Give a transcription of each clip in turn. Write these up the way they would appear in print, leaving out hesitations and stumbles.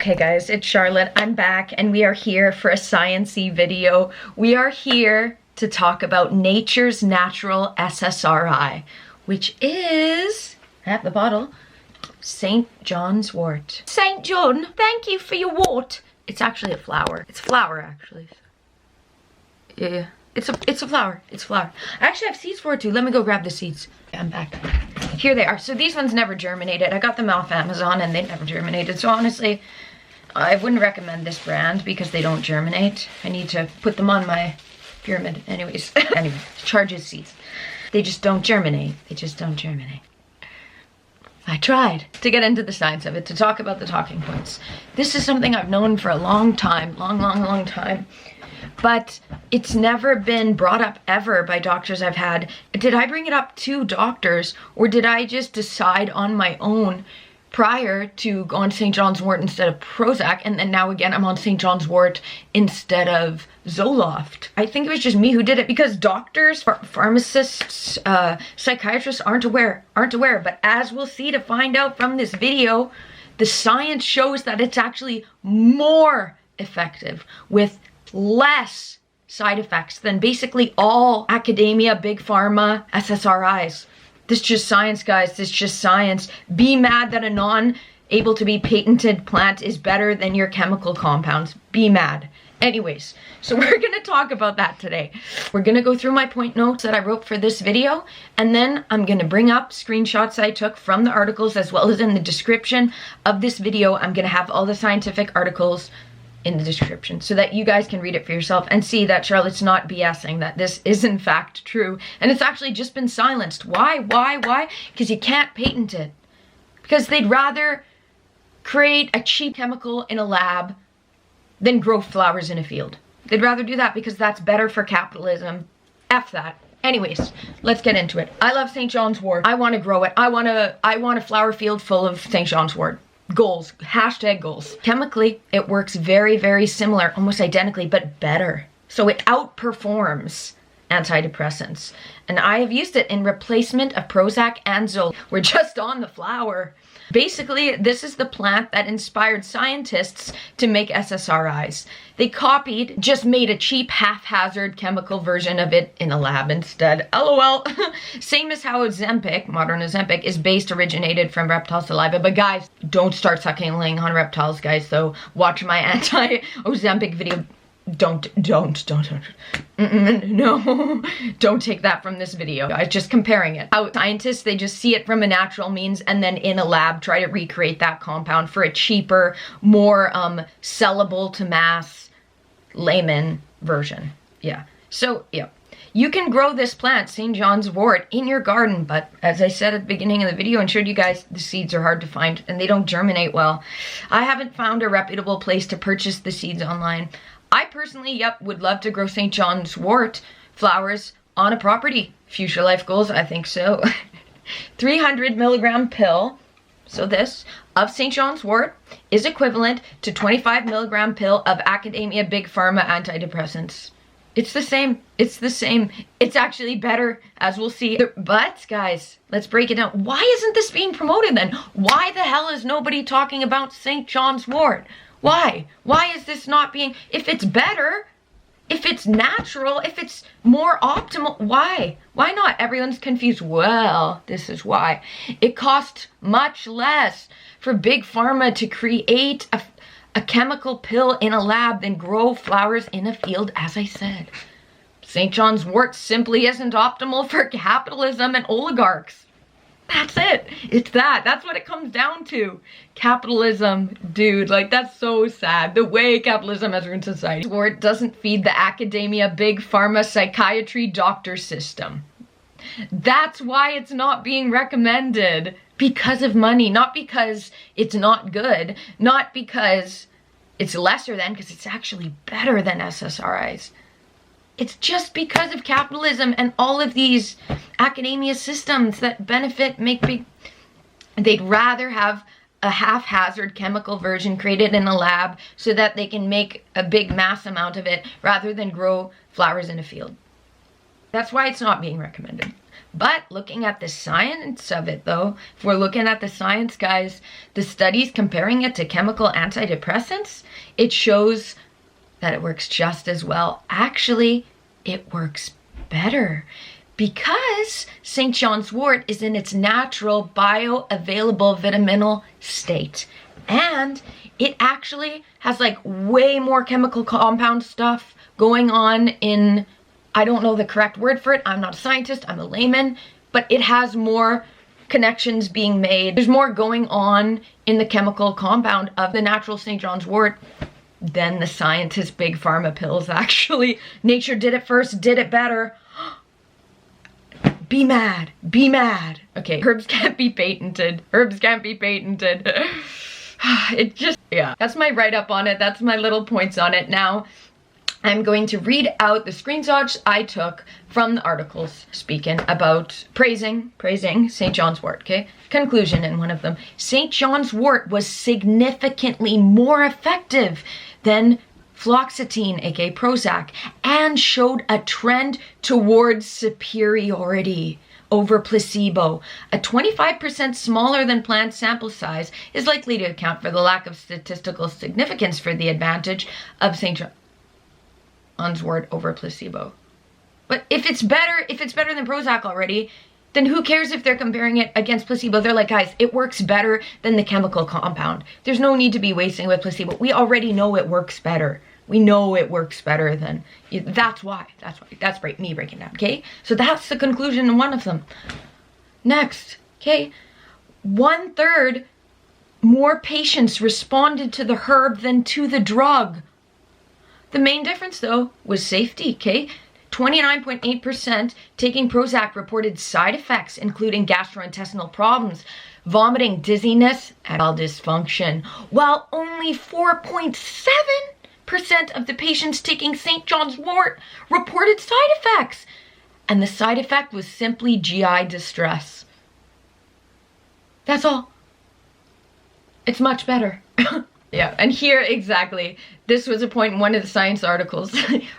Okay guys, it's Charlotte. I'm back and we are here for a science-y video. We are here to talk about nature's natural SSRI, which is, at the bottle, St. John's wort. St. John, thank you for your wort. It's actually a flower. It's a flower actually. Yeah, it's a flower. It's a flower. I actually have seeds for it too. Let me go grab the seeds. I'm back. Here they are. So these ones never germinated. I got them off Amazon and they never germinated. So honestly, I wouldn't recommend this brand because they don't germinate. I need to put them on my pyramid. Anyways, charges seeds. They just don't germinate. They just don't germinate. I tried to get into the science of it, to talk about the talking points. This is something I've known for a long time, long time. But it's never been brought up ever by doctors I've had. Did I bring it up to doctors or did I just decide on my own prior to go on St. John's wort instead of Prozac, and then now again I'm on St. John's wort instead of Zoloft? I think it was just me who did it because doctors, pharmacists, psychiatrists aren't aware. But as we'll see to find out from this video, the science shows that it's actually more effective with less side effects than basically all academia, big pharma, SSRIs. This is just science, guys. This is just science. Be mad that a non-able to be patented plant is better than your chemical compounds. Be mad. Anyways, so we're going to talk about that today. We're going to go through my point notes that I wrote for this video, and then I'm going to bring up screenshots I took from the articles as well as in the description of this video. I'm going to have all the scientific articles in the description so that you guys can read it for yourself and see that Charlotte's not BSing, that this is in fact true and it's actually just been silenced. Why? Because you can't patent it. Because they'd rather create a cheap chemical in a lab than grow flowers in a field. They'd rather do that because that's better for capitalism. F that. Anyways, let's get into it. I love St. John's wort. I want to grow it. I want a flower field full of St. John's wort. Goals, hashtag goals. Chemically, it works very similar, almost identically, but better. So it outperforms antidepressants. And I have used it in replacement of Prozac and Zoloft. We're just on the flower. Basically, this is the plant that inspired scientists to make SSRIs. They copied, just made a cheap haphazard chemical version of it in a lab instead. LOL. Same as how Ozempic, modern Ozempic, is originated from reptile saliva. But guys, don't start suckling on reptiles, guys. So watch my anti-Ozempic video. Don't. No, don't take that from this video, guys. Just comparing it. How scientists, they just see it from a natural means and then in a lab try to recreate that compound for a cheaper, more sellable to mass layman version. Yeah. So, yeah. You can grow this plant, St. John's wort, in your garden, but as I said at the beginning of the video and showed you guys, the seeds are hard to find and they don't germinate well. I haven't found a reputable place to purchase the seeds online. I personally, would love to grow St. John's wort flowers on a property. Future life goals, I think so. 300 milligram pill, so this, of St. John's wort is equivalent to 25 milligram pill of academia big pharma antidepressants. It's the same. It's the same. It's actually better, as we'll see. But, guys, let's break it down. Why isn't this being promoted then? Why the hell is nobody talking about St. John's wort? Why? Why is this not being, if it's better, if it's natural, if it's more optimal, why? Why not? Everyone's confused. Well, this is why. It costs much less for big pharma to create a chemical pill in a lab than grow flowers in a field, as I said. St. John's wort simply isn't optimal for capitalism and oligarchs. That's it. It's that. That's what it comes down to. Capitalism, dude. Like, that's so sad. The way capitalism has ruined society. Wort doesn't feed the academia, big pharma, psychiatry, doctor system. That's why it's not being recommended. Because of money. Not because it's not good. Not because it's lesser than, because it's actually better than SSRIs. It's just because of capitalism and all of these academia systems that benefit, make big... They'd rather have a haphazard chemical version created in a lab so that they can make a big mass amount of it rather than grow flowers in a field. That's why it's not being recommended. But looking at the science of it though, if we're looking at the science, guys, the studies comparing it to chemical antidepressants, it shows that it works just as well. Actually, it works better because St. John's wort is in its natural bioavailable vitaminal state. And it actually has like way more chemical compound stuff going on in, I don't know the correct word for it. I'm not a scientist, I'm a layman, but it has more connections being made. There's more going on in the chemical compound of the natural St. John's wort than the scientist big pharma pills. Actually, nature did it first, did it better. Be mad, be mad. Okay, herbs can't be patented. Herbs can't be patented. It just, yeah, that's my write-up on it. That's my little points on it. Now, I'm going to read out the screenshots I took from the articles speaking about praising St. John's wort, okay? Conclusion in one of them. St. John's wort was significantly more effective than fluoxetine, aka Prozac, and showed a trend towards superiority over placebo. A 25% smaller than planned sample size is likely to account for the lack of statistical significance for the advantage of St. John's wort over placebo. But if it's better than Prozac already, then who cares if they're comparing it against placebo? They're like, guys, it works better than the chemical compound. There's no need to be wasting with placebo. We already know it works better. We know it works better than, that's why. That's me breaking down, okay? So that's the conclusion in one of them. Next, okay? 1/3 more patients responded to the herb than to the drug. The main difference, though, was safety, okay? 29.8% taking Prozac reported side effects, including gastrointestinal problems, vomiting, dizziness, and erectile dysfunction, while only 4.7% of the patients taking St. John's wort reported side effects. And the side effect was simply GI distress. That's all. It's much better. Yeah, and here, exactly, this was a point in one of the science articles.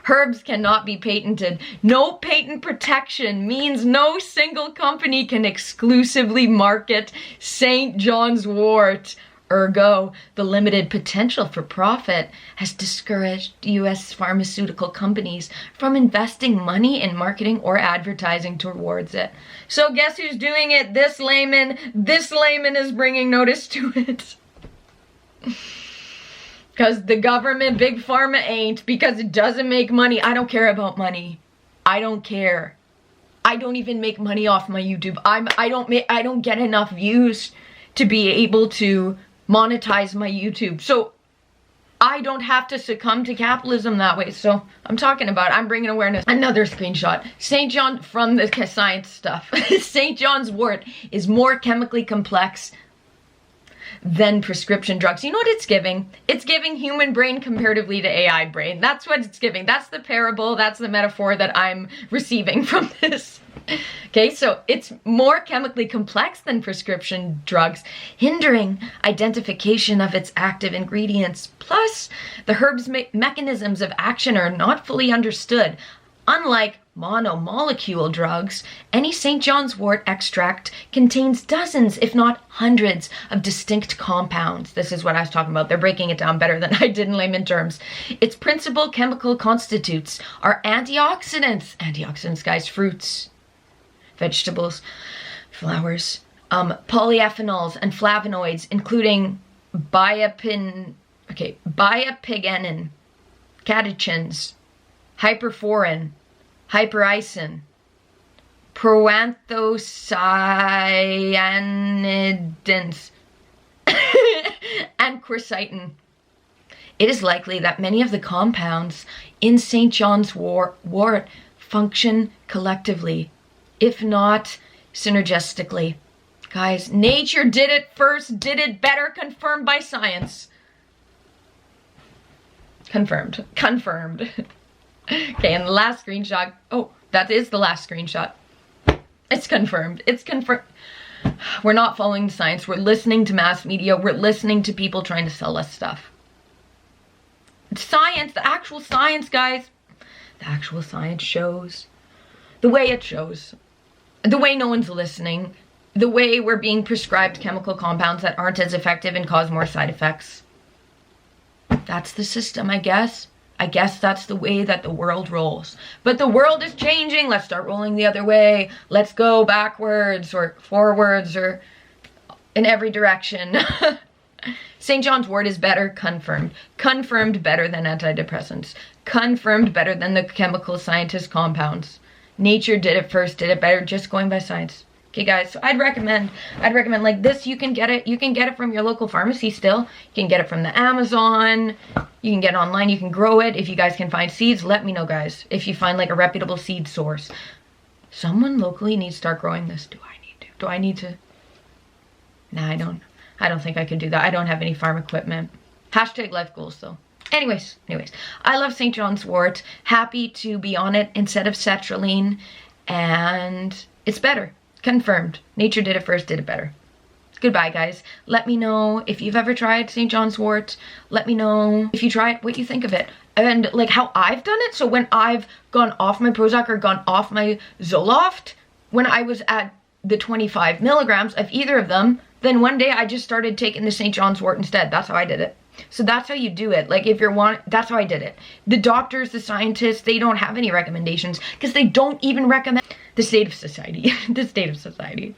Herbs cannot be patented. No patent protection means no single company can exclusively market St. John's wort. Ergo, the limited potential for profit has discouraged U.S. pharmaceutical companies from investing money in marketing or advertising towards it. So guess who's doing it? This layman. This layman is bringing notice to it. Because the government, big pharma ain't, because it doesn't make money. I don't care about money. I don't care. I don't even make money off my YouTube. I don't get enough views to be able to monetize my YouTube. So I don't have to succumb to capitalism that way. So I'm bringing awareness. Another screenshot. St. John, from the science stuff. St. John's wort is more chemically complex than prescription drugs. You know what it's giving? It's giving human brain comparatively to AI brain. That's what it's giving. That's the parable, that's the metaphor that I'm receiving from this. Okay, so it's more chemically complex than prescription drugs, hindering identification of its active ingredients. Plus, the herb's mechanisms of action are not fully understood. Unlike monomolecule drugs, any St. John's wort extract contains dozens, if not hundreds, of distinct compounds. This is what I was talking about. They're breaking it down better than I did in layman terms. Its principal chemical constituents are antioxidants. Antioxidants, guys, fruits, vegetables, flowers, polyphenols and flavonoids, including biopigenin, catechins, hyperforin, hypericin, proanthocyanidins, and quercetin. It is likely that many of the compounds in St. John's wort function collectively, if not synergistically. Guys, nature did it first, did it better, confirmed by science. Confirmed. Okay, and the last screenshot. Oh, that is the last screenshot. It's confirmed. It's confirmed. We're not following the science. We're listening to mass media. We're listening to people trying to sell us stuff. It's science, the actual science, guys. The actual science shows the way it shows. the way no one's listening, the way we're being prescribed chemical compounds that aren't as effective and cause more side effects. That's the system, I guess. I guess that's the way that the world rolls. But the world is changing. Let's start rolling the other way. Let's go backwards or forwards or in every direction. St. John's wort is better, confirmed. Confirmed better than antidepressants. Confirmed better than the chemical scientist compounds. Nature did it first, did it better, just going by science. Okay, guys, so I'd recommend like this. You can get it from your local pharmacy still. You can get it from the Amazon. You can get it online. You can grow it. If you guys can find seeds, let me know, guys. If you find like a reputable seed source. Someone locally needs to start growing this. Do I need to? Nah, I don't think I could do that. I don't have any farm equipment. Hashtag life goals, though. Anyways, I love St. John's wort. Happy to be on it instead of sertraline. And it's better. Confirmed. Nature did it first, did it better. Goodbye, guys. Let me know if you've ever tried St. John's wort. Let me know if you try it, what you think of it. And like how I've done it. So when I've gone off my Prozac or gone off my Zoloft, when I was at the 25 milligrams of either of them, then one day I just started taking the St. John's wort instead. That's how I did it. So that's how you do it. Like if you're that's how I did it. The doctors, the scientists, they don't have any recommendations because they don't even recommend the state of society. The state of society.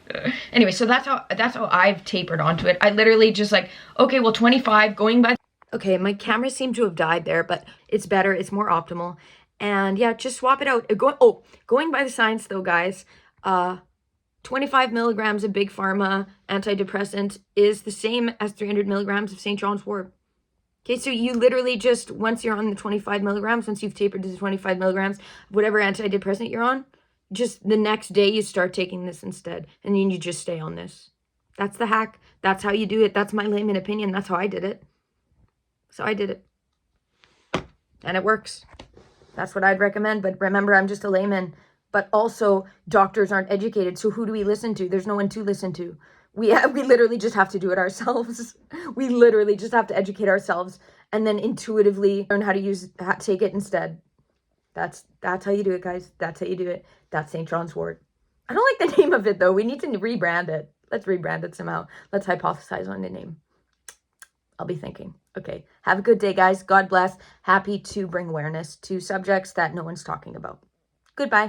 Anyway, so that's how I've tapered onto it. I literally just like, okay, well 25 going by. Okay, my camera seemed to have died there, but it's better. It's more optimal. And yeah, just swap it out. Going by the science though, guys, 25 milligrams of Big Pharma antidepressant is the same as 300 milligrams of St. John's wort. Okay, so you literally just, once you're on the 25 milligrams, once you've tapered to the 25 milligrams, whatever antidepressant you're on, just the next day you start taking this instead, and then you just stay on this. That's the hack. That's how you do it. That's my layman opinion. That's how I did it. So I did it. And it works. That's what I'd recommend, but remember, I'm just a layman. But also, doctors aren't educated, so who do we listen to? There's no one to listen to. We literally just have to do it ourselves. We literally just have to educate ourselves and then intuitively learn how to take it instead. That's how you do it, guys. That's how you do it. That's St. John's wort. I don't like the name of it, though. We need to rebrand it. Let's rebrand it somehow. Let's hypothesize on the name. I'll be thinking. Okay. Have a good day, guys. God bless. Happy to bring awareness to subjects that no one's talking about. Goodbye.